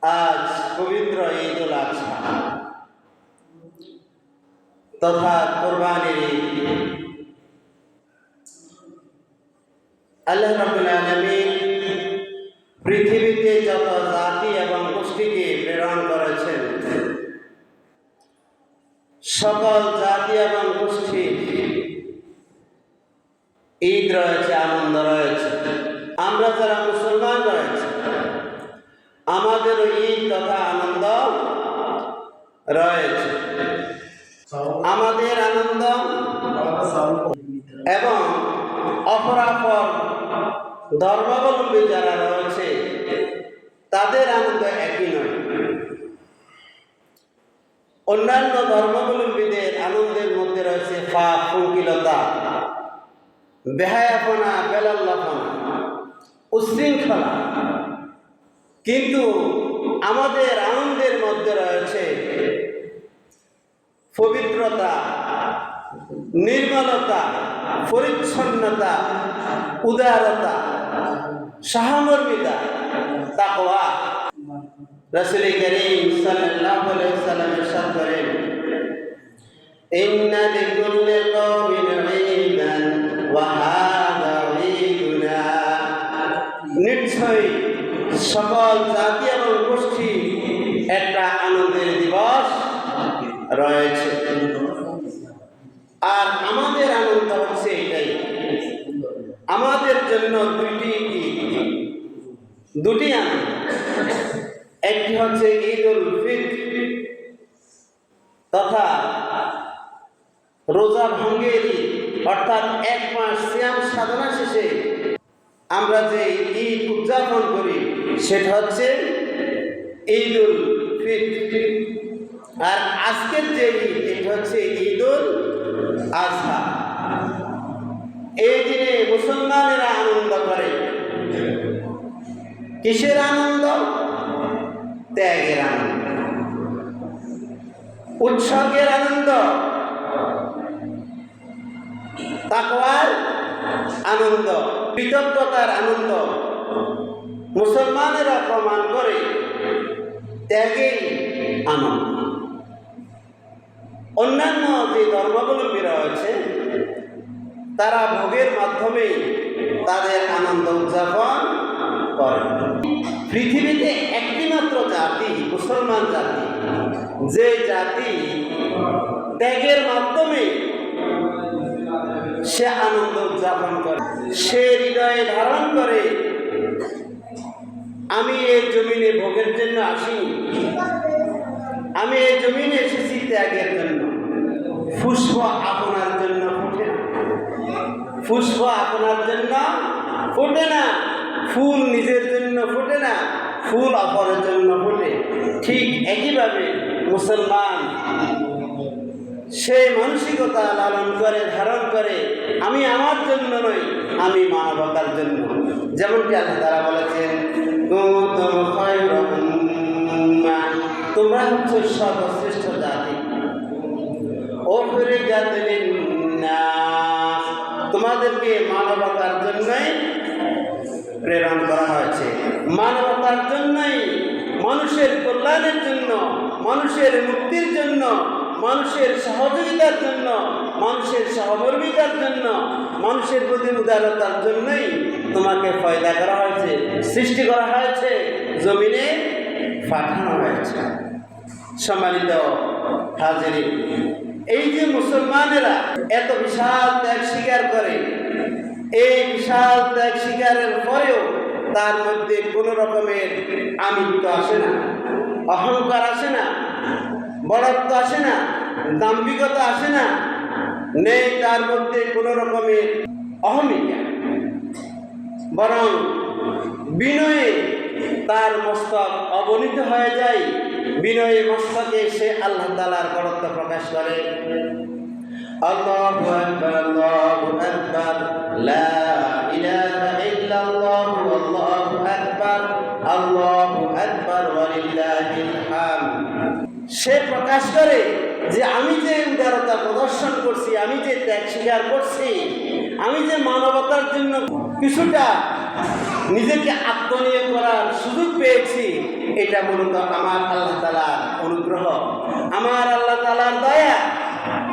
আজ পবিত্র ঈদুল আজহা তথা কোরবানির ঈদ। আল্লাহ রাব্বুল আলামিন পৃথিবীতে যত জাতি এবং গোষ্ঠীকে প্রেরণ করেছেন, সকল জাতি এবং গোষ্ঠীর ঈদ রয়েছে, আনন্দ রয়েছে। আমরা যারা মুসলমান রয়েছে, আমাদেরও ঈদ তথা আনন্দ রয়েছে। আমাদের আনন্দ এবং অপরাপর ধর্মাবলম্বী যারা রয়েছে তাদের আনন্দ একই নয়। অন্যান্য ধর্মাবলম্বীদের আনন্দের মধ্যে রয়েছে পাপ, পঙ্কিলতা, বেহায়াপনা, বেলাল্লাপনা, উশৃঙ্খলা। কিন্তু আমাদের আনন্দের মধ্যে রয়েছে পবিত্রতা, নির্মলতা, পরিচ্ছন্নতা, উদারতা, সহমর্মিতা, তাকওয়া। রাসূল করিম সাল্লাল্লাহু আলাইহি ওয়াসাল্লাম ইরশাদ করেন, ইন্না লিকুল্লি কওমিন ঈদান ওয়া হাযা ঈদুনা। নিশ্চয়ই সকল জাতি এবং গোষ্ঠী একটা আনন্দের দিবস রয়েছে, আর আমাদের আনন্দ হচ্ছে এটাই। আমাদের জন্য দুটি আনন্দ। একটি হচ্ছে ঈদুল ফিতর তথা রোজা ভঙ্গের ঈদ, অর্থাৎ এক মাস সিয়াম সাধনা শেষে আমরা যে ঈদ উদযাপন করি সেটা হচ্ছে ঈদুল ফিতর। আর আজকের যে ঈদ, এটা হচ্ছে ঈদুল আজহা। এই দিনে মুসলমানেরা আনন্দ করে। কিসের আনন্দ? ত্যাগের আনন্দ, উৎসর্গের আনন্দ, তাকওয়ার আনন্দ, কৃতজ্ঞতার আনন্দ। মুসলমানেরা প্রমাণ করে ত্যাগেই আনন্দ। অন্যান্য যে ধর্মাবলম্বী রয়েছে তারা ভোগের মাধ্যমে তাদের আনন্দ উদযাপন করে। পৃথিবীতে একটি মাত্র জাতি মুসলমান জাতি, যে জাতি ত্যাগের মাধ্যমে সে আনন্দ উদযাপন করে। সে হৃদয়ে ধারণ করে, আমি এই জমিনে ভোগের জন্য আসিনি, আমি এই জমিনে এসেছি ত্যাগের জন্য। পুষ্প আপনার জন্য ফুটে না, পুষ্প আপনার জন্য ফোটে না, ফুল নিজের জন্য ফোটে না, ফুল অপরের জন্য ফোটে। ঠিক একইভাবে মুসলমান সেই মানসিকতা লালন করে, ধারণ করে, আমি আমার জন্য নই, আমি মানবতার জন্য। যেমনটি আল্লাহ তাআলা বলেছেন, তোমরা হচ্ছে সর্বশ্রেষ্ঠ জাতি, তোমাদেরকে মানবতার জন্যই প্রেরণ করা হয়েছে। মানবতার জন্যই, মানুষের কল্যাণের জন্য, মানুষের মুক্তির জন্য, মানুষের সহযোগিতার জন্য, মানুষের সহমর্মিতার জন্য, মানুষের প্রতি উদারতার জন্যই তোমাকে পয়দা করা হয়েছে, সৃষ্টি করা হয়েছে, জমিনে পাঠানো হয়েছে। সম্মানিত হাজিরিন, এই যে মুসলমানেরা এত বিশাল ত্যাগ স্বীকার করে, এই বিশাল ত্যাগ স্বীকারের পরেও তার মধ্যে কোনো রকমের আমিত্ব আসে না, অহংকার আসে না, বড়ত্ব আসে না, দাম্ভিকতা আসে না, নেই তার মধ্যে কোনো রকমের অহমিকা, বরং বিনয়ে তার মস্তক অবনীত হয়ে যায়। বিনয়ে মস্তকে সে আল্লাহ তাআলার বড়ত্ব প্রকাশ করে। আল্লাহু আকবার, আল্লাহু আকবার, লা ইলাহা ইল্লাল্লাহু, আল্লাহু আকবার, আল্লাহু আকবার, ওয়া লিল্লাহিল হামদ। সে প্রকাশ করে যে আমি যে উদারতা প্রদর্শন করছি, আমি যে ত্যাগ স্বীকার করছি, আমি যে মানবতার জন্য কিছুটা নিজেকে আত্মনিয়োগ করার সুযোগ পেয়েছি, এটা মূলত আমার আল্লাহ তাআলার অনুগ্রহ, আমার আল্লাহ তাআলার দয়া।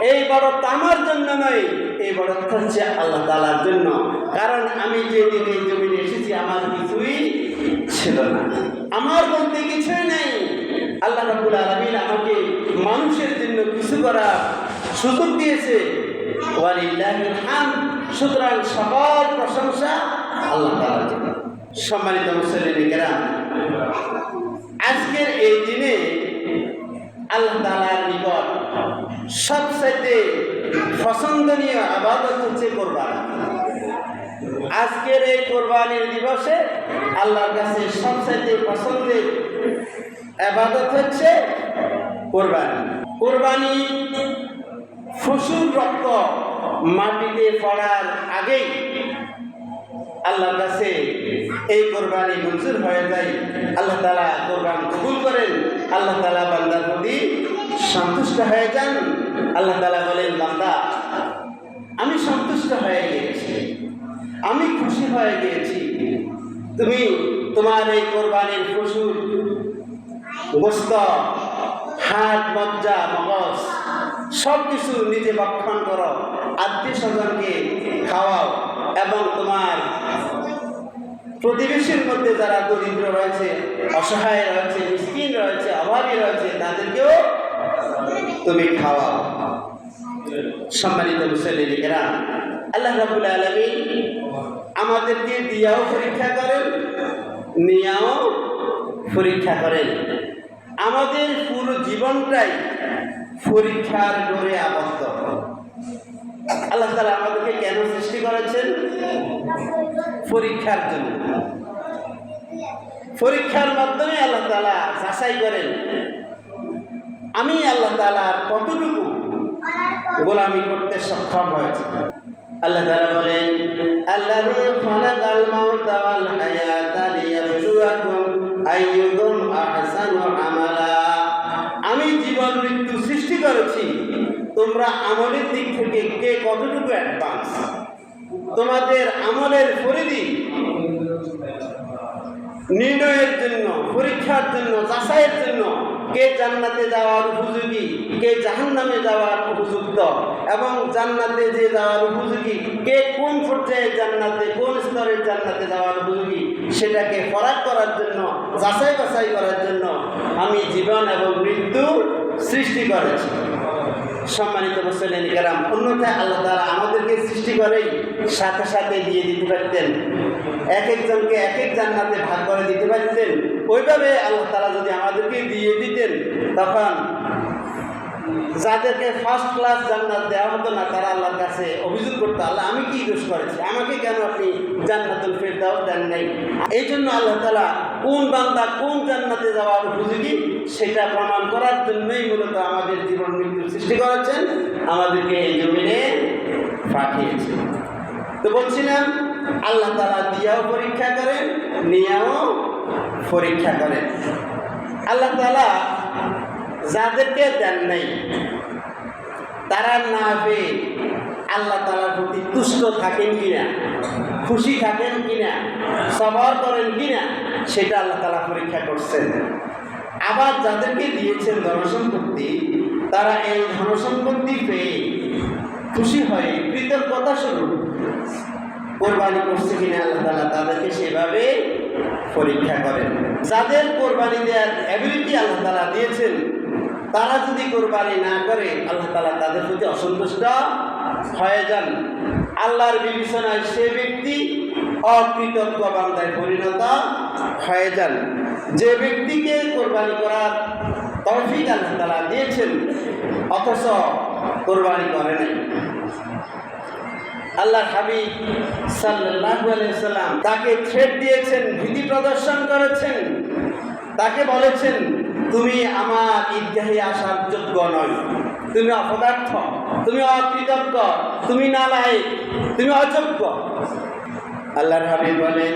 এই বড়ত্ব আমার জন্য নয়, এই বড়ত্ব হচ্ছে আল্লাহ তাআলার জন্য। কারণ আমি যেদিন এই জমিনে এসেছি আমার কিছুই ছিল না, আমার বলতে কিছুই নেই। আল্লাহ রাব্বুল আলামিন আমাকে মানুষের জন্য কিছু করার সুযোগ দিয়েছে। ওয়ালিল্লাহিল হামদ। সুতরাং সকল প্রশংসা আল্লাহ তাআলার জন্য। সম্মানিত মুসল্লিন কিরাম, আজকের এই দিনে আল্লাহ তাআলার নিকট সবচেয়ে পছন্দনীয় ইবাদত হচ্ছে কোরবানি। আজকের এই কোরবানির দিবসে আল্লাহর কাছে সবচেয়ে পছন্দের ইবাদত হচ্ছে কোরবানি। কোরবানি পশুর রক্ত মাটিতে পড়ার আগেই আল্লাহর কাছে এই কোরবানি মঞ্জুর হয়ে যায়। আল্লাহ তাআলা কোরবান কবুল করেন, আল্লাহ তাআলা বান্দার প্রতি সন্তুষ্ট হয়ে যান। আল্লাহ তাআলা বলেন, বান্দা আমি সন্তুষ্ট হয়ে গিয়েছি, আমি খুশি হয়ে গিয়েছি, তুমি তোমার এই কোরবানির পশুর গোশত, হাড়, মজ্জা, মগজ সব কিছু নিজে ভক্ষণ করো, আত্মীয় স্বজনকে খাওয়াও এবং তোমার প্রতিবেশীর মধ্যে যারা দরিদ্র রয়েছে, অসহায় রয়েছে, মিসকিন রয়েছে, অভাবী রয়েছে, তাদেরকেও তুমি খাওয়াও। সম্মানিত মুসল্লিন কিরাম, আল্লাহ রাব্বুল আলামিন আমাদেরকে দিয়াও পরীক্ষা করেন, নিয়াও পরীক্ষা করেন। আমাদের পুরো জীবনটাই পরীক্ষার ডোরে আবদ্ধ। আল্লাহ তাআলা আমাদেরকে কেন সৃষ্টি করেছেন? পরীক্ষার জন্য। পরীক্ষার মাধ্যমে আল্লাহ তাআলা যাচাই করেন আমি আল্লাহ তাআলার কতটুকু গোলামি করতে সক্ষম হয়েছে। আল্লাহ তাআলা বলেন, আল্লাযী খালাকাল মাউতা ওয়াল হায়াতা লিয়াবলুয়াকুম আইয়ুকুম আহসানু আমালা। আমি জীবন মৃত্যু সৃষ্টি করেছি, তোমরা আমলের দিক থেকে কে কতটুকু অ্যাডভান্স। তোমাদের আমলের পরিধি নির্ণয়ের জন্য, পরীক্ষার জন্য, যাচাইয়ের জন্য কে জান্নাতে যাওয়ার উপযোগী, কে জাহান্নামে যাওয়ার উপযুক্ত, এবং জান্নাতে যে যাওয়ার উপযোগী, কে কোন পর্যায়ে জান্নাতে, কোন স্তরের জান্নাতে যাওয়ার উপযোগী, সেটাকে ফরাক করার জন্য, যাচাই বাছাই করার জন্য আমি জীবন এবং মৃত্যু সৃষ্টি করেছি। সম্মানিত মুসল্লিন কিরাম, অন্যথায় আল্লাহ তাআলা আমাদেরকে সৃষ্টি করেই সাথে সাথে দিয়ে দিতে পারতেন, এক একজনকে এক এক জান্নাতে ভাগ করে দিতে পারতেন। ওইভাবে আল্লাহ তাআলা যদি আমাদেরকে দিয়ে দিতেন, তখন যাদেরকে ফার্স্ট ক্লাস জান্নাত দেওয়া হতো না, তারা আল্লাহর কাছে অভিযোগ করতো, আল্লাহ আমি কি দোষ করেছি, আমাকে কেন আপনি জান্নাতুল ফেরদাউস দেন নাই। এই জন্য আল্লাহ তাআলা কোন বান্দা কোন জান্নাতে যাওয়ার উপযোগী সেটা প্রমাণ করার জন্যই মূলত আমাদের জীবন মৃত্যু সৃষ্টি করেছেন, আমাদেরকে এই জমিনে পাঠিয়েছেন। তো বলছিলাম, আল্লাহ তাআলা দিয়াও পরীক্ষা করেন, নিয়াও পরীক্ষা করেন। আল্লাহ তাআলা যাদেরকে দেন নাই, তারা না পেয়ে আল্লাহ তাআলার প্রতি তুষ্ট থাকেন কিনা, খুশি থাকেন কিনা, সবর করেন কিনা, সেটা আল্লাহ তাআলা পরীক্ষা করছেন। আবার যাদেরকে দিয়েছেন ধনসম্পত্তি, তারা এই ধনসম্পত্তি পেয়ে খুশি হয়ে কৃতজ্ঞতা স্বরূপ কোরবানি করছে কিনা আল্লাহ তাআলা তাদেরকে সেভাবে পরীক্ষা করেন। যাদের কোরবানি দেওয়ার অ্যাবিলিটি আল্লাহ তাআলা দিয়েছেন, তারা যদি কোরবানি না করে আল্লাহ তাআলা তাদের প্রতি অসন্তুষ্ট হয়ে যান। আল্লাহর বিবেচনায় সে ব্যক্তি অকৃতজ্ঞ বান্দায় পরিণত হয়ে যান। যে ব্যক্তিকে কোরবানি করার তৌফিক আল্লাহ তাআলা দিয়েছেন, অথচ কোরবানি করে নাই। আল্লাহর হাবিব সাল্লাল্লাহু আলাইহি ওয়াসাল্লাম তাকে থ্রেট দিয়েছেন, ভীতি প্রদর্শন করেছেন, তাকে বলেছেন, তুমি আমার ঈদগাহে আসার যোগ্য নয়, তুমি অপদার্থ, তুমি অকৃতজ্ঞ, তুমি নালায়েক, তুমি অযোগ্য। আল্লাহর হাবিব বলেন,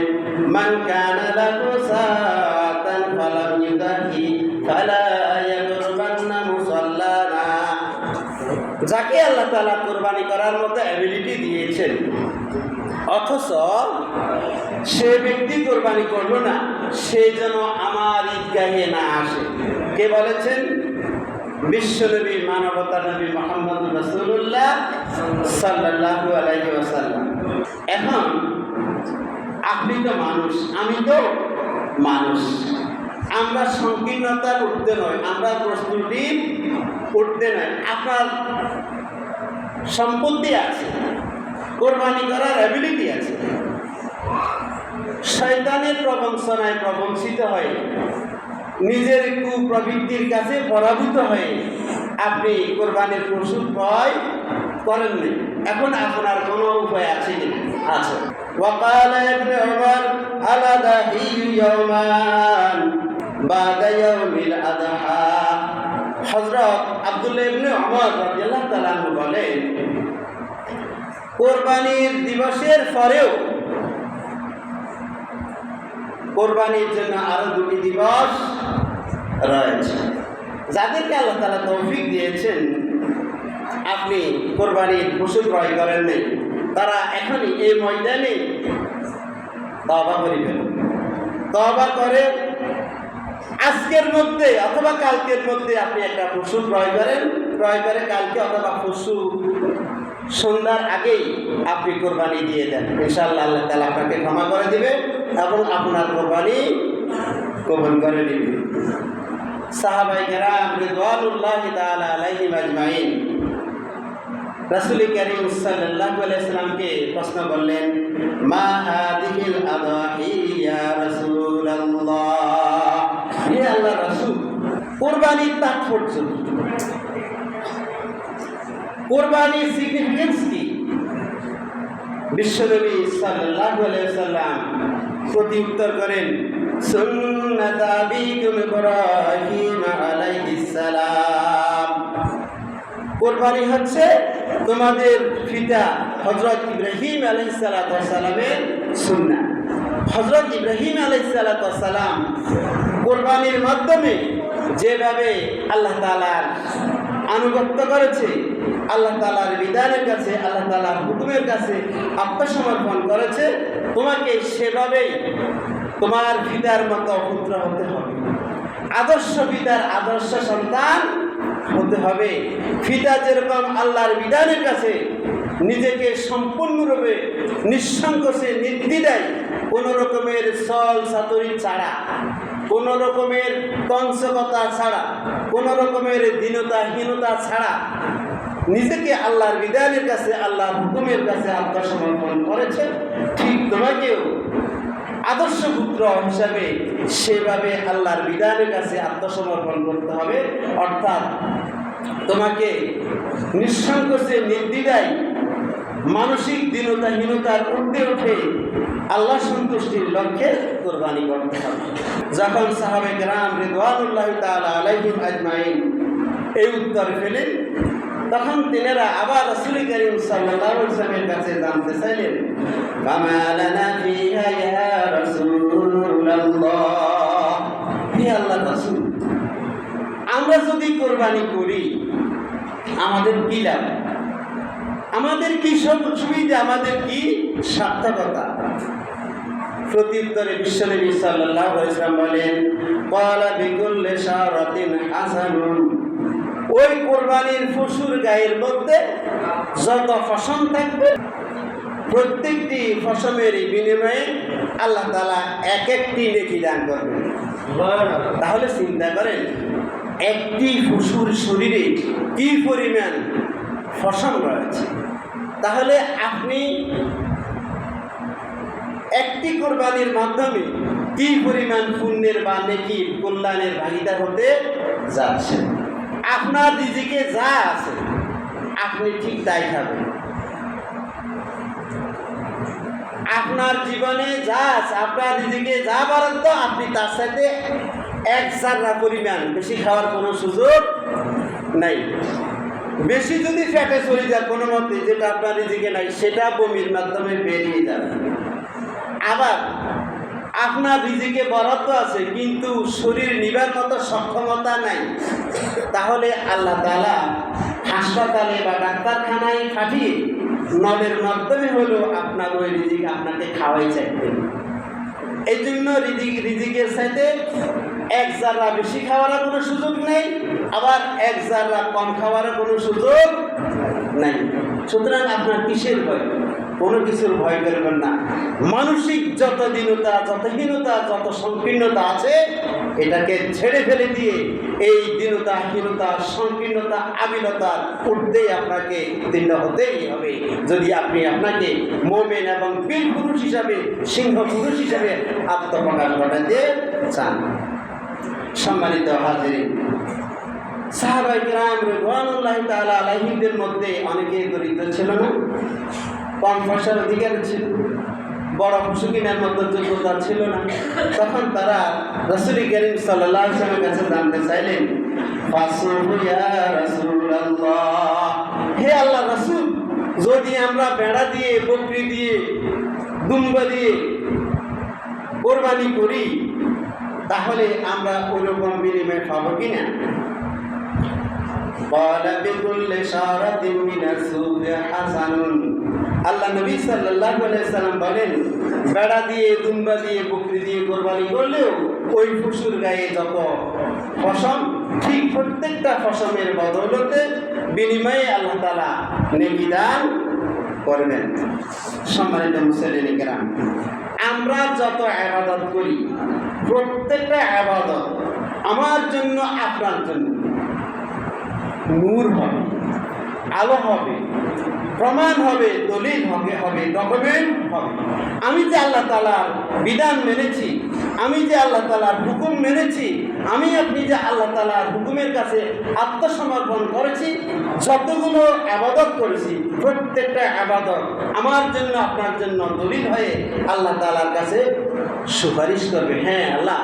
মান কানা লাহু সাআতান ফালাম ইউদাহি ফালা ইয়াকুরবান্না মুসাল্লানা। যাকে আল্লাহ তাআলা কোরবানি করার মতো অ্যাবিলিটি দিয়েছেন, অথচ সে ব্যক্তি কোরবানি করলো না, সে যেন আমার ঈদগাহে না আসে। কে বলেছেন? বিশ্বনবী, মানবতার নবী মুহাম্মদ রাসূলুল্লাহ সাল্লাল্লাহু আলাইহি ওয়াসাল্লাম। এখন আপনি তো মানুষ, আমি তো মানুষ, আমরা সংকীর্ণতার উঠতে নয়, আমরা প্রস্তুতি উঠতে নয়। আপনার সম্পত্তি আছে, কোরবানি করার অ্যাবিলিটি আছে, শয়তানের প্রবঞ্চনায় প্রবঞ্চিত হয়ে নিজের কুপ্রবৃত্তির কাছে পরাভূত হয়ে আপনি কোরবানির পশু ক্রয় করেননি। এখন আপনার কোনো উপায় আছে কি? আছে। وقال ابن عمر الأضحى يومان بعد يوم الأضحى। হযরত আব্দুল্লাহ ইবনে ওমর রাদিয়াল্লাহু তাআলা আনহু বলেন, কোরবানির দিবসের পরেও কোরবানির জন্য আরো 2টি দিবস রয়েছে। যাদেরকে আল্লাহ তাআলা তৌফিক দিয়েছেন আপনি কোরবানির পশু ক্রয় করেন নাই, তারা এখনই এই ময়দানে তওবা করিবেন। তওবা করে আজকের মধ্যে অথবা কালকের মধ্যে আপনি একটা পশু ক্রয় করেন, ক্রয় করে কালকে অথবা পশু সন্ধ্যার আগেই আপনি কোরবানি দিয়ে দেন। ইনশাআল্লাহ আল্লাহ তাআলা আপনাকে ক্ষমা করে দিবে এবং আপনার কোরবানি কবুল করে নেবে। সাহাবায়ে কেরাম রিদওয়ানুল্লাহি তাআলা আলাইহিম আজমাইন রাসূল কারীম সাল্লাল্লাহু আলাইহি সাল্লামকে প্রশ্ন করলেন, মা হাদিহিল আদাহি ইয়া রাসূলুল্লাহ, হে আল্লাহর রাসূল, কুরবানির তাৎপর্য কি? কুরবানির সিগনিফিকেন্স কি? বিশ্বনবী সাল্লাল্লাহু আলাইহি সাল্লাম প্রতি উত্তর করেন, সুন্নাত আবিকুম ইব্রাহিম আলাইহিস সালাম। কুরবানি হচ্ছে তোমাদের পিতা হযরত ইব্রাহিম আলাইহিস সালামের সুন্নাহ। হযরত ইব্রাহিম আলাইহিস সালাম কুরবানির মাধ্যমে যেভাবে আল্লাহ তাআলার আনুগত্য করেছে, আল্লাহ তাআলার বিধানের কাছে, আল্লাহ তাআলার হুকুমের কাছে আত্মসমর্পণ করেছে, তোমাকে সেভাবেই তোমার পিতার মতো পুত্র হতে হবে, আদর্শ পিতার আদর্শ সন্তান হতে হবে। পিতা যেরকম আল্লাহর বিধানের কাছে নিজেকে সম্পূর্ণরূপে নিঃসংকোচে নির্দ্বিধায় কোনো রকমের ছল চাতুরি ছাড়া, কোনো রকমের তঞ্চকতা ছাড়া, কোনো রকমের দীনতাহীনতা ছাড়া নিজেকে আল্লাহর বিধানের কাছে, আল্লাহর হুকুমের কাছে আত্মসমর্পণ করেছে, ঠিক তোমাকেও আদর্শ পুত্র হিসাবে সেভাবে আল্লাহর বিধানের কাছে আত্মসমর্পণ করতে হবে। অর্থাৎ তোমাকে নিঃসংকোচে নির্দ্বিধায় মানসিক দীনতাহীনতার ঊর্ধ্বে উঠে আল্লাহ সন্তুষ্টির লক্ষ্যে কোরবানি করতে হবে। যখন সাহাবায়ে কেরাম রিদওয়ানুল্লাহি তাআলা আলাইহিম আজমাইন এই উত্তর পেলেন, তখন তিনারা আবার রাসূল কারীম সাল্লাল্লাহু আলাইহি ওয়াসাল্লামের কাছে জানতে চাইলেন, কামা লানা ফিহা ইয়া রাসূলুল্লাহ, হে আল্লাহর রাসূল, আমরা যদি কোরবানি করি আমাদের কি লাভ, আমাদের কি সুবিধা, আমাদের কি সার্থকতা? প্রত্যুত্তরে বিশ্বনবী সাল্লাল্লাহু আলাইহি ওয়াসাল্লাম বলেন, ক্বালা বিকুল্লি শারাতিন হাসানুন, ওই কোরবানির পশুর গায়ের মধ্যে যত ফসম থাকবে প্রত্যেকটি ফসমের বিনিময়ে আল্লাহ তাআলা এক একটি নেকি দান করবেন। তাহলে চিন্তা করেন একটি পশুর শরীরে কি পরিমাণ ফসম রয়েছে। তাহলে আপনি একটি কোরবানির মাধ্যমে কি পরিমাণ পুণ্যের বা নেকির কল্যাণের ভাগিদার হতে যাচ্ছেন। আপনার রিজিকে যা আছে আপনি ঠিক তাই খাবেন, আপনার জীবনে যা আছে, আপনার রিজিকে যা বরাদ্দ আপনি তার সাথে এক জাররা পরিমাণ বেশি খাওয়ার কোনো সুযোগ নাই। বেশি যদি ফ্যাটে চলে যায় কোনো মতে, যেটা আপনার রিজিকে নাই, সেটা বমির মাধ্যমে বেরিয়ে যাবে। আবার আপনার রিজিকে বরাদ্দ আছে কিন্তু শরীর নিবার মতো সক্ষমতা নাই, তাহলে আল্লাহ তাআলা হাসপাতালে বা ডাক্তারখানায় পাঠিয়ে নলের মাধ্যমে হলো আপনার ওই রিজিক আপনাকে খাওয়াই চাইতেন। এই জন্য রিজিকের সাথে এক জাররা বেশি খাওয়ার কোনো সুযোগ নেই, আবার এক জাররা কম খাওয়ার কোনো সুযোগ নাই। সুতরাং আপনার কিসের ভয়? কোনো কিছুর ভয় করবেন না। মানসিক যত দীনতা, যত হীনতা, যত সংকীর্ণতা আছে, এটাকে ছেড়ে ফেলে দিয়ে এই দীনতা, হীনতা, সংকীর্ণতা, আবিলতার ঊর্ধ্বেই আপনাকে উত্তীর্ণ হতেই হবে, যদি আপনি আপনাকে মোমেন এবং বীর পুরুষ হিসাবে, সিংহ পুরুষ হিসাবে আত্মপ্রকাশ ঘটাতে চান। সম্মানিত হাজিরিন, সাহাবায়ে কেরাম রিদওয়ানুল্লাহি তাআলা আলাইহিদের মধ্যে অনেকে দরিদ্র ছিল না, কম পয়সার অধিকার ছিল, বড় পশু কেনার মতো যোগ্যতা ছিল না। তখন তারা রাসূল করিম সাল্লাল্লাহু আলাইহি ওয়াসাল্লামের কাছে জানতে চাইলেন, ফাসুহু ইয়া রাসূলুল্লাহ, হে আল্লাহ রাসূল, যদি আমরা ভেড়া দিয়ে, বকরি দিয়ে, দুম্বা দিয়ে কোরবানি করি, তাহলে আমরা ওইরকম বিনিময় পাবো কিনা? আল্লাহ নবী সাল্লাল্লাহু আলাইহি ওয়াসাল্লাম বলেন, বেড়া দিয়ে, দুম্বা দিয়ে, বকরি দিয়ে কোরবানি করলেও ওই পশুর গায়ে যত পশম, ঠিক প্রত্যেকটা পশমের বদৌলতে বিনিময়ে আল্লাহ তাআলা নেকি দান করবেন। সম্মানিত মুসলিম কেরাম, আমরা যত ইবাদত করি, প্রত্যেকটা ইবাদত আমার জন্য, আপনার জন্য নূর হবে, আলো হবে, প্রমাণ হবে, দলিল হবে, ডকুমেন্ট হবে। আমি যে আল্লাহ তাআলার বিধান মেনেছি, আমি যে আল্লাহ তাআলার হুকুম মেনেছি, আমি আপনি যে আল্লাহ তাআলার হুকুমের কাছে আত্মসমর্পণ করেছি, যতগুলো ইবাদত করেছি, প্রত্যেকটা ইবাদত আমার জন্য, আপনার জন্য দলিল হয়ে আল্লাহ তাআলার কাছে সুপারিশ করবে। হ্যাঁ আল্লাহ,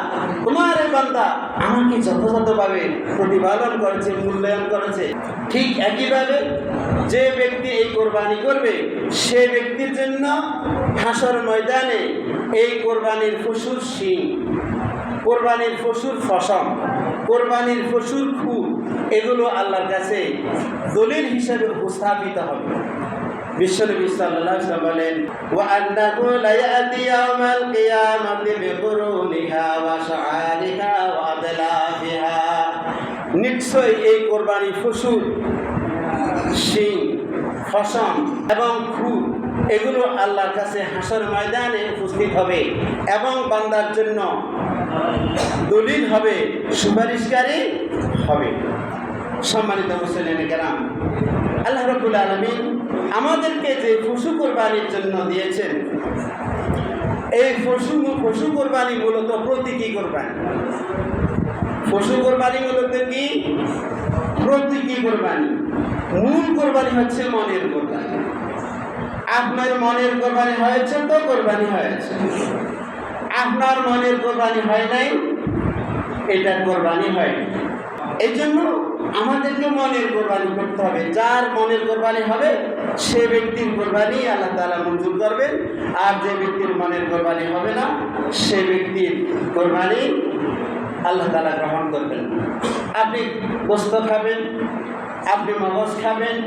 তোমার এই বান্দা আমাকে যথাযথভাবে প্রতিপালন করেছে, মূল্যায়ন করেছে। ঠিক একইভাবে যে ব্যক্তি এই কোরবানি করবে, সে ব্যক্তির জন্য হাসর ময়দানে এই কোরবানির পশুর শিং, কোরবানির পশুর ফসম, কোরবানির পশুর খুর, এগুলো আল্লাহর কাছে দলিল হিসেবে উপস্থাপিত হবে। বিশ্বনবী সাল্লাল্লাহু আলাইহি ওয়াসাল্লাম বলেন, ওয়া আন্নাহু লা ইয়াতি ইয়াউমাল কিয়ামাতি বিকুরুনিহা ওয়া শাআরিহা ওয়া আদলাফিহা, নিশ্চয়ই এই কোরবানি পশুর শিং, ফসম এবং খুর, এগুলো আল্লাহর কাছে হাসর ময়দানে উপস্থিত হবে এবং বান্দার জন্য দলিল হবে, সুপারিশকারী হবে। সম্মানিত মুসলিম কেরাম, আল্লাহ রাব্বুল আলামিন আমাদেরকে যে পশু কোরবানির জন্য দিয়েছেন, এই পশু কোরবানি মূলত প্রতীকী কোরবানি। পশু কোরবানি মূলত কি? প্রতীকী কোরবানি। মূল কোরবানি হচ্ছে মনের কোরবানি। আপনার মনের কোরবানি হয়েছে তো কোরবানি হয়েছে, আপনার মনের কোরবানি হয় নাই, এটা কোরবানি হয়নি। এই জন্য আমাদেরকে মনের কোরবানি করতে হবে। যার মনের কোরবানি হবে সে ব্যক্তির কোরবানি আল্লাহ তাআলা মঞ্জুর করবেন, আর যে ব্যক্তির মনের কোরবানি হবে না, সে ব্যক্তির কোরবানি আল্লাহ তাআলা গ্রহণ করবেন। আপনি গোশত খাবেন, আপনি মগজ খাবেন,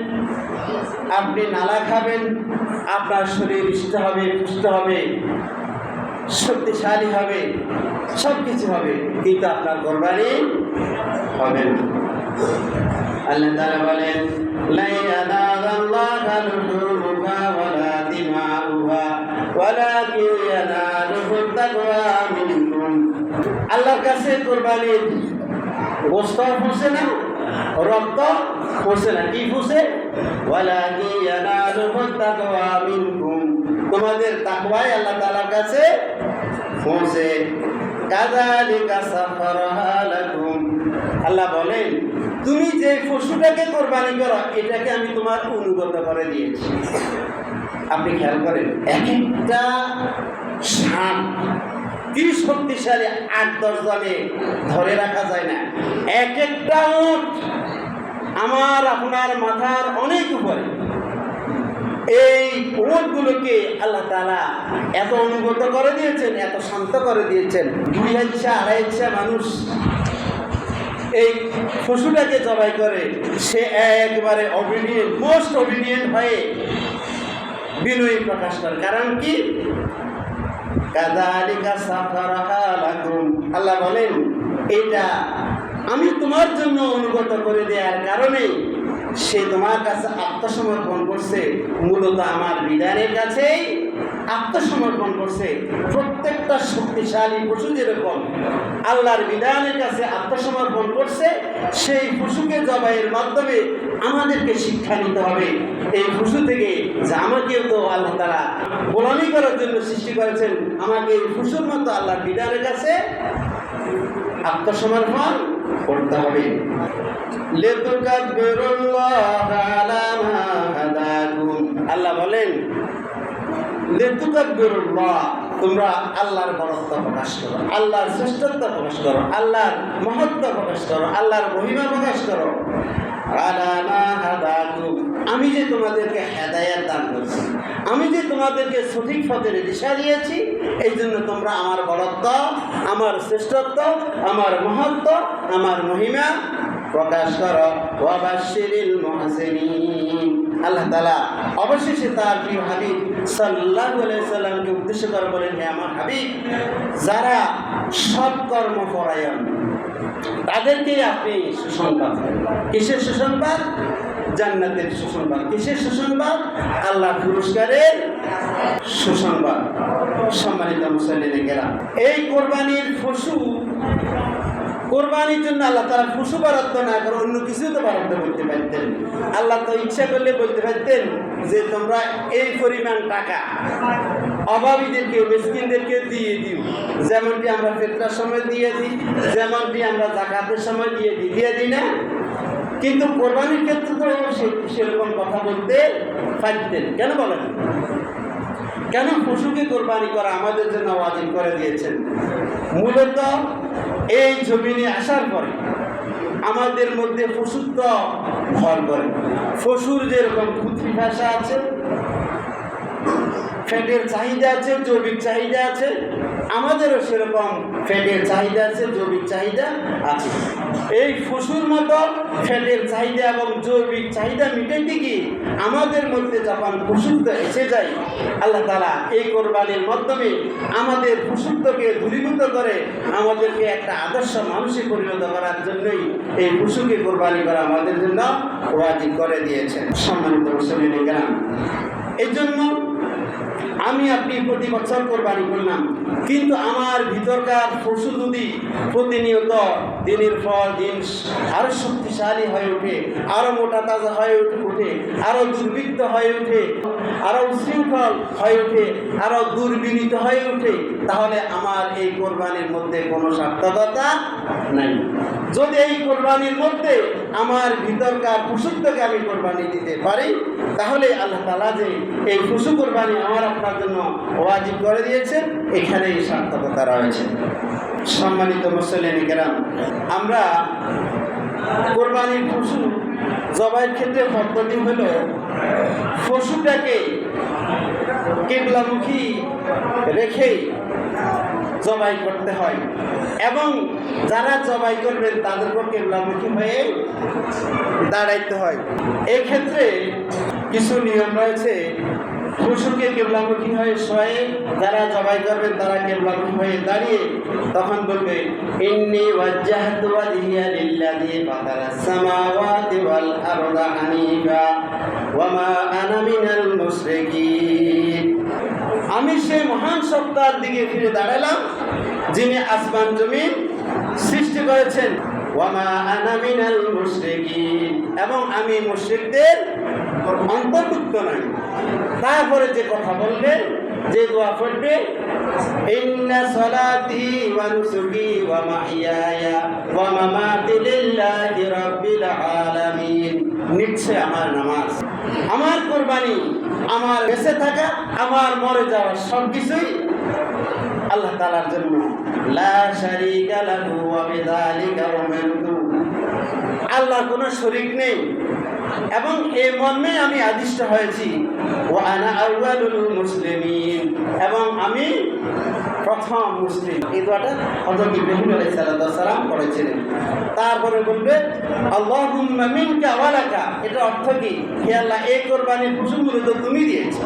আপনি নালা খাবেন, আপনার শরীর সুস্থ হবে, পুষ্ট হবে, শক্তিশালী হবে, সব কিছু হবে, কিন্তু আপনার কোরবানি হবে না। আল্লাহ তাআলা বলেন, লা ইয়ানালাল্লাহু লুহুমুহা ওয়ালা দিমাউহা ওয়ালাকিন ইয়ানালুহুত তাকওয়া মিনকুম। আল্লাহর কাছে কোরবানির গোশত পৌঁছে না, রক্ত পৌঁছে না, কি পৌঁছে? ওয়ালাকিন ইয়ানালুহুত তাকওয়া মিনকুম, তোমাদের তাকওয়াই আল্লাহ তাআলার কাছে পৌঁছে। কাযালিকা সাফারাহা লাকুম, আল্লাহ বলেন, তুমি যে পশুটাকে কোরবানি করো, এটাকে আমি তোমার অনুগত করে দিয়েছি। আপনি খেয়াল করেন, এক একটা সাপ কি শক্তিশালী, 8-10 জনে ধরে রাখা যায় না। এক একটা উট আমার আপনার মাথার অনেক উপরে। এই উটগুলোকে আল্লাহ তাআলা এত অনুগত করে দিয়েছেন, এত শান্ত করে দিয়েছেন, 2-2.5 মানুষ এই পশুটাকে জবাই করে, সে একবারে অবিডিয়েন্ট, মোস্ট অবিডিয়েন্ট হয়ে বিনয়ী প্রকাশ করে। কারণ কি? কাযালিকা সাখারাহা লাকুম, আল্লাহ বলেন এটা আমি তোমার জন্য অনুগত করে দেওয়ার কারণে সে তোমার কাছে আত্মসমর্পণ করছে, মূলত আমার বিধানের কাছেই আত্মসমর্পণ করছে। প্রত্যেকটা শক্তিশালী পশু যেরকম আল্লাহর বিধানের কাছে আত্মসমর্পণ করছে, সেই পশুকে জবাইয়ের মাধ্যমে আমাদেরকে শিক্ষা নিতে হবে এই পশু থেকে, যে আমাকেও তো আল্লাহ তাআলা গোলামি করার জন্য সৃষ্টি করেছেন, আমাকে এই পশুর মতো আল্লাহর বিধানের কাছে আত্মসমর্পণ করতে হবে। আল্লাহ বলেন তোমরা আল্লাহর বড়ত্ব প্রকাশ করো, আল্লাহর শ্রেষ্ঠত্ব প্রকাশ করো, আল্লাহর মহত্ব প্রকাশ করো, আল্লাহর মহিমা প্রকাশ করো। আমি যে তোমাদেরকে হেদায়েত দান করছি, আমি যে তোমাদেরকে সঠিক পথের দিশা দিয়েছি, এই জন্য তোমরা আমার বড়ত্ব, আমার শ্রেষ্ঠত্ব, আমার মহত্ব, আমার মহিমা প্রকাশ করো। ওয়াবাশশিরিল মুহসিনিন, আল্লাহ তাআলা অবশেষে তার প্রিয় হাবিব সাল্লাল্লাহু আলাইহি সাল্লামকে উদ্দেশ্য করে বলেন, হে আমার হাবিব, যারা সৎকর্ম পরায়ণ তাদেরকে আপনি সুসংবাদ। কিসের সুসংবাদ? জান্নাতের সুসংবাদ। কিসের সুসংবাদ? আল্লাহর পুরস্কারের সুসংবাদ। সম্মানিত মুসল্লিনে কেরাম, এই কোরবানির পশু, কোরবানির জন্য আল্লাহ তাআলা পশু বরাদ্দ না করে অন্য কিছু তো বরাদ্দ করতে পারতেন। আল্লাহ তো ইচ্ছা করলে বলতে পারতেন যে তোমরা এই পরিমাণ টাকা অভাবীদেরকে, মিসকিনদেরকে দিয়ে দিও, যেমনটি আমরা ফিতরার সময় দিয়ে দিই, যেমনটি আমরা যাকাতের সময় দিয়ে দিই না? কিন্তু কোরবানির ক্ষেত্রে তো সেরকম কথা বলতে পারতেন। কেন বলেন? কেন পশুকে কোরবানি করা আমাদের জন্য ওয়াজিব করে দিয়েছেন? মূলত এই জমিনে আসার পরে আমাদের মধ্যে পশুত্ব ভর করে। পশুর যেরকম পুঁথি ভাষা আছে, ফ্যাটের চাহিদা আছে, জৈবিক চাহিদা আছে, আমাদেরও সেরকম ফ্যাটের চাহিদা আছে, জৈবিক চাহিদা আছে। এই পশুর মতো ফ্যাটের চাহিদা এবং জৈবিক চাহিদা মিটাইতে গিয়ে আমাদের মধ্যে যখন পশুত্ব এসে যায়, আল্লাহ তাআলা এই কোরবানির মাধ্যমে আমাদের পশুত্বকে দূরীভূত করে আমাদেরকে একটা আদর্শ মানুষে পরিণত করার জন্যই এই পশুকে কোরবানি করা আমাদের জন্য ওয়াজিব করে দিয়েছেন। সম্মানিত মুসলিম গ্রাম, এই জন্য আমি আপনি প্রতি বছর কোরবানি করলাম, কিন্তু আমার ভিতরকার পশু যদি প্রতিনিয়ত দিনের পর দিন আরো শক্তিশালী হয়ে ওঠে, আরো মোটা তাজা হয়ে ওঠে, আরো দুর্বৃত্ত হয়ে ওঠে, আরো উশৃঙ্খল হয়ে ওঠে, আরো দুর্বিনীত হয়ে ওঠে, তাহলে আমার এই কোরবানির মধ্যে কোনো সার্থকতা নাই। যদি এই কোরবানির মধ্যে আমার ভিতরকার পশুত্বকে আমি কোরবানি দিতে পারি, তাহলে আল্লাহ তাআলা যে এই পশু কোরবানি আমার আপনার জন্য ওয়াজিব করে দিয়েছেন, এখানেই সার্থকতা রয়েছে। সম্মানিত মুসলিম কেরাম, আমরা কোরবানির পশু জবাইয়ের ক্ষেত্রে পদ্ধতি হলো পশুটাকে কিবলামুখী রেখেই জবাই করতে হয়, এবং যারা জবাই করবেন তাদেরকে কিবলামুখী হয়ে দাঁড়াইতে হয়। এক্ষেত্রে কিছু নিয়ম রয়েছে। পশুকে কিবলামুখী হয়ে শোয়ে, যারা জবাই করবেন তারা কিবলামুখী হয়ে দাঁড়িয়ে তখন বলবে, ইন্নী ওয়াজ্জাহতু ওয়াজহিয়া লিল্লাযী ফাতারাস সামাওয়াতি ওয়াল আরদা হানিফা ওয়া মা আনা মিনাল মুশরিকিন। আমি সেই মহান সত্তার দিকে ফিরে দাঁড়ালাম যিনি আসমান জমিন সৃষ্টি করেছেন, ওয়া মা আনা মিনাল মুশরিকিন, এবং আমি মুশরিকদের অন্তর্ভুক্ত নই। তারপরে যে কথা বলবে, যে দোয়া পড়বে, ইন্না সলাতি ওয়া নুসুকি ওয়া মাহইয়ায়া ওয়া মামাতি লিল্লাহি রাব্বিল আলামিন, নিশ্চয় আমার নামাজ, আমার কোরবানি, আমার বেঁচে থাকা, আমার মরে যাওয়া সবকিছুই আল্লাহ তাআলার জন্য। লা শারীকা লাহু ওয়া বিযালিকা উমিরতু, আল্লাহর কোনো শরীক নেই, এবং এই মর্মে আমি আদিষ্ট হয়েছি। ওয়া আনা আউয়ালুল মুসলিমিন, এবং আমি প্রথম মুসলিম। এই দোয়াটা হযরত ইব্রাহিম আলাইহিস সালাম পড়েছিলেন। তারপরে বলবে আল্লাহুম্মা মিনকা ওয়া লাকা। এটা অর্থ কি? হে আল্লাহ, এই কোরবানির পশু মূলত তুমি দিয়েছো।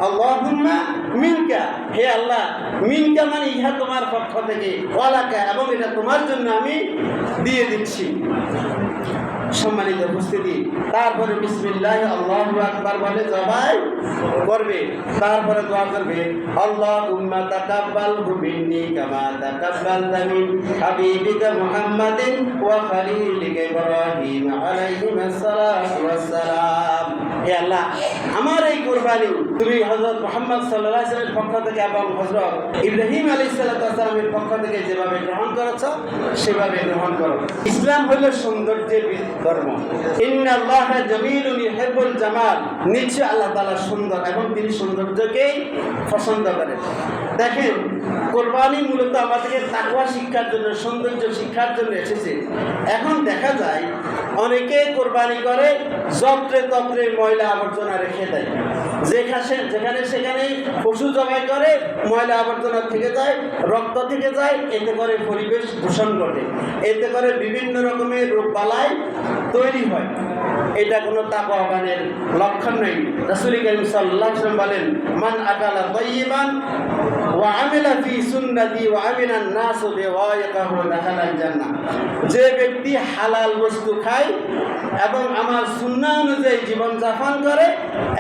আল্লাহুম্মা মিনকা, হে আল্লাহ, মিনকা মানে ইহা তোমার পক্ষ থেকে, ওয়া লাকা এবং এটা তোমার জন্য আমি দিয়ে দিচ্ছি। সম্মানিত উপস্থিতি, তারপরে বিসমিল্লাহ আল্লাহু আকবার বলে জবাই করবে। তারপরে দোয়া করবে আল্লাহুম্মা তাকাব্বালহু মিন্নি কামা তাকাব্বালতা মিন হাবিবিকা মুহাম্মাদিন ওয়া খালিলিকা ইব্রাহিম আলাইহিস সালাতু ওয়াস সালাম। হে আল্লাহ, আমার এই কুরবানি তুমি হযরত মুহাম্মদ সাল্লাল্লাহু আলাইহি ওয়াসাল্লামের পক্ষ থেকে এবং হযরত ইব্রাহিম আলাইহিস সালামের পক্ষ থেকে যেভাবে গ্রহণ করেছো সেভাবে গ্রহণ করো। ইসলাম হলো সৌন্দর্যের ধর্ম। ইন্নাল্লাহা জামিলুন ইউহিব্বুল জামাল। নিশ্চয় আল্লাহ তাআলা সুন্দর এবং তিনি সৌন্দর্যকেই পছন্দ করেন। দেখেন, কোরবানি মূলত আমাদেরকে তাকওয়া শিক্ষার জন্য, সৌন্দর্য শিক্ষার জন্য এসেছে। এখন দেখা যায় অনেকে কোরবানি করে যত্রে তত্রে ময়লা আবর্জনা রেখে দেয়। যেখানে সেখানে পশু জবাই করে, ময়লা আবর্জনা থেকে যায়, রক্ত থেকে যায়, এতে করে পরিবেশ দূষণ ঘটে, এতে করে বিভিন্ন রকমের রোগ বালাই তৈরি হয়। এটা কোনো তাকওয়াবানের লক্ষণ নেই। রাসূল কারীম সাল্লাল্লাহু আলাইহি ওয়াসাল্লাম বলেন, মান আকালা তাইয়িবান ওয়া আমিলা ফি সুন্নতি ওয়া আমিনা নাসু বিওয়াইকাহু দাখালাল জান্নাহ। যে ব্যক্তি হালাল বস্তু খায় এবং আমার সুন্নাহ অনুযায়ী জীবনযাপন করে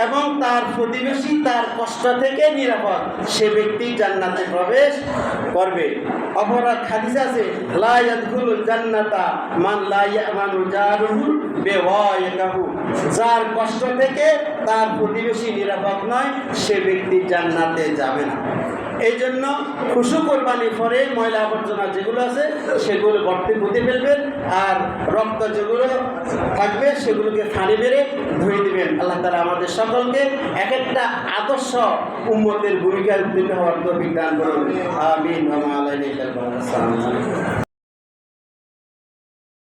এবং তার প্রতিবেশী তার কষ্ট থেকে নিরাপদ, সে ব্যক্তি জান্নাতে প্রবেশ করবে। অপর হাদিস আছে, লা ইয়াদখুলুল জান্নাতা মান লা ইয়ামানু জারুহু বিওয়াইকাহু। যার কষ্ট থেকে তার প্রতিবেশী নিরাপদ নয়, সে ব্যক্তি জান্নাতে যাবে না। এই জন্য পশু কোরবানির পরে ময়লা আবর্জনা যেগুলো আছে সেগুলো গর্তে পুঁতে ফেলবেন, আর রক্ত যেগুলো থাকবে সেগুলোকে ফাঁড়ি মেরে ধুয়ে দিবেন। আল্লাহ তাআলা আমাদের সকলকে এক একটা আদর্শ উম্মতের ভূমিকায় উত্তীর্ণ হওয়ার তৌফিক দান করুন। আমিন ওয়া মা আলাইনা ইল্লাল বালাগ।